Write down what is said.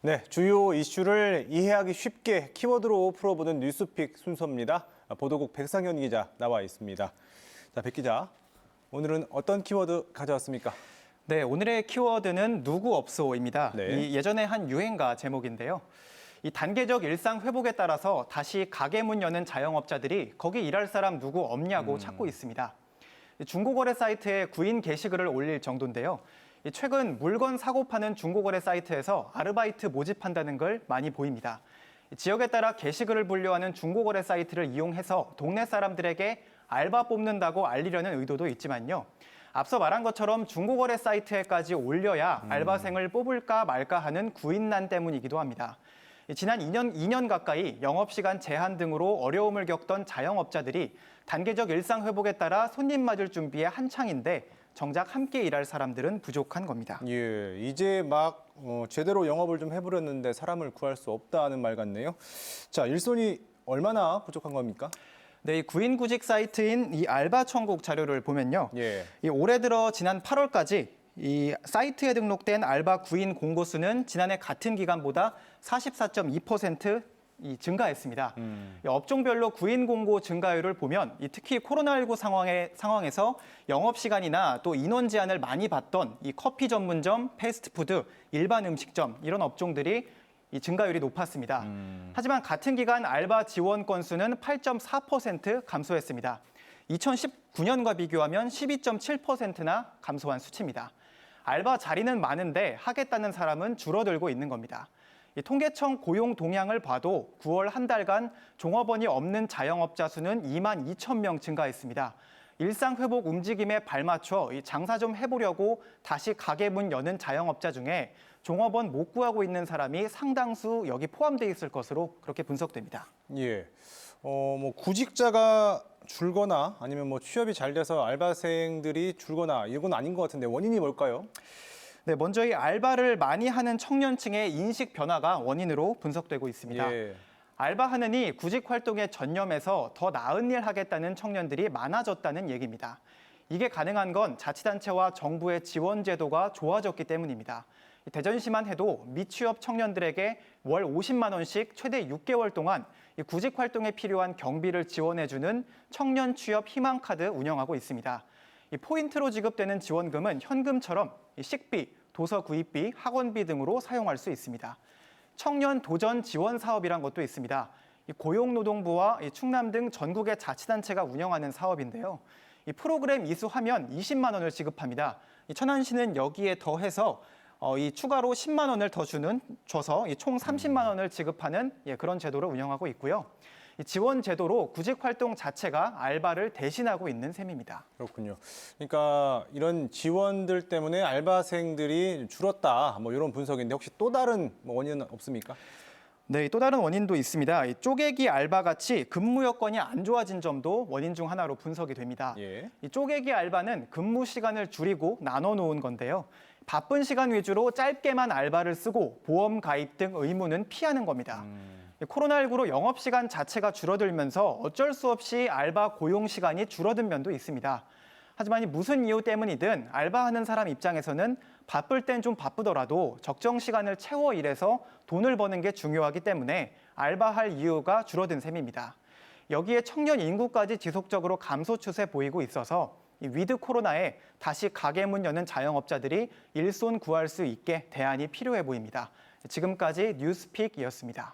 네, 주요 이슈를 이해하기 쉽게 키워드로 풀어보는 뉴스픽 순서입니다. 보도국 백상현 기자 나와 있습니다. 자, 백 기자, 오늘은 어떤 키워드 가져왔습니까? 네, 오늘의 키워드는 누구 없소입니다. 네. 이 예전에 한 유행가 제목인데요. 이 단계적 일상 회복에 따라서 다시 가게 문 여는 자영업자들이 거기 일할 사람 누구 없냐고 찾고 있습니다. 중고거래 사이트에 구인 게시글을 올릴 정도인데요. 최근 물건 사고 파는 중고거래 사이트에서 아르바이트 모집한다는 걸 많이 보입니다. 지역에 따라 게시글을 분류하는 중고거래 사이트를 이용해서 동네 사람들에게 알바 뽑는다고 알리려는 의도도 있지만요. 앞서 말한 것처럼 중고거래 사이트에까지 올려야 알바생을 뽑을까 말까 하는 구인난 때문이기도 합니다. 지난 2년 가까이 영업시간 제한 등으로 어려움을 겪던 자영업자들이 단계적 일상 회복에 따라 손님 맞을 준비에 한창인데 정작 함께 일할 사람들은 부족한 겁니다. 예, 이제 막 제대로 영업을 좀 해보려는데 사람을 구할 수 없다는 말 같네요. 자, 일손이 얼마나 부족한 겁니까? 네, 이 구인구직 사이트인 이 알바천국 자료를 보면요. 예. 이 올해 들어 지난 8월까지 이 사이트에 등록된 알바 구인 공고 수는 지난해 같은 기간보다 44.2% 증가했습니다. 이 업종별로 구인 공고 증가율을 보면 특히 코로나19 상황에서 영업 시간이나 또 인원 제한을 많이 받던 이 커피 전문점, 패스트푸드, 일반 음식점 이런 업종들이 이 증가율이 높았습니다. 하지만 같은 기간 알바 지원 건수는 8.4% 감소했습니다. 2019년과 비교하면 12.7%나 감소한 수치입니다. 알바 자리는 많은데 하겠다는 사람은 줄어들고 있는 겁니다. 이 통계청 고용 동향을 봐도 9월 한 달간 종업원이 없는 자영업자 수는 2만 2천 명 증가했습니다. 일상 회복 움직임에 발맞춰 이 장사 좀 해보려고 다시 가게 문 여는 자영업자 중에 종업원 못 구하고 있는 사람이 상당수 여기 포함돼 있을 것으로 그렇게 분석됩니다. 예. 구직자가 줄거나 아니면 취업이 잘 돼서 알바생들이 줄거나 이건 아닌 것 같은데 원인이 뭘까요? 네, 먼저 이 알바를 많이 하는 청년층의 인식 변화가 원인으로 분석되고 있습니다. 예. 알바하느니 구직 활동에 전념해서 더 나은 일 하겠다는 청년들이 많아졌다는 얘기입니다. 이게 가능한 건 자치단체와 정부의 지원 제도가 좋아졌기 때문입니다. 대전시만 해도 미취업 청년들에게 월 50만 원씩 최대 6개월 동안 구직 활동에 필요한 경비를 지원해주는 청년 취업 희망카드 운영하고 있습니다. 포인트로 지급되는 지원금은 현금처럼 식비, 도서 구입비, 학원비 등으로 사용할 수 있습니다. 청년 도전 지원 사업이란 것도 있습니다. 고용노동부와 충남 등 전국의 자치단체가 운영하는 사업인데요. 이 프로그램 이수하면 20만 원을 지급합니다. 천안시는 여기에 더해서 이 추가로 10만 원을 더 줘서 총 30만 원을 지급하는 그런 제도를 운영하고 있고요. 이 지원 제도로 구직 활동 자체가 알바를 대신하고 있는 셈입니다. 그렇군요. 그러니까 이런 지원들 때문에 알바생들이 줄었다, 이런 분석인데 혹시 또 다른 원인은 없습니까? 네, 또 다른 원인도 있습니다. 이 쪼개기 알바같이 근무 여건이 안 좋아진 점도 원인 중 하나로 분석이 됩니다. 예. 이 쪼개기 알바는 근무 시간을 줄이고 나눠 놓은 건데요. 바쁜 시간 위주로 짧게만 알바를 쓰고 보험 가입 등 의무는 피하는 겁니다. 코로나19로 영업시간 자체가 줄어들면서 어쩔 수 없이 알바 고용 시간이 줄어든 면도 있습니다. 하지만 무슨 이유 때문이든 알바하는 사람 입장에서는 바쁠 땐 좀 바쁘더라도 적정 시간을 채워 일해서 돈을 버는 게 중요하기 때문에 알바할 이유가 줄어든 셈입니다. 여기에 청년 인구까지 지속적으로 감소 추세 보이고 있어서 위드 코로나에 다시 가게 문 여는 자영업자들이 일손 구할 수 있게 대안이 필요해 보입니다. 지금까지 뉴스픽이었습니다.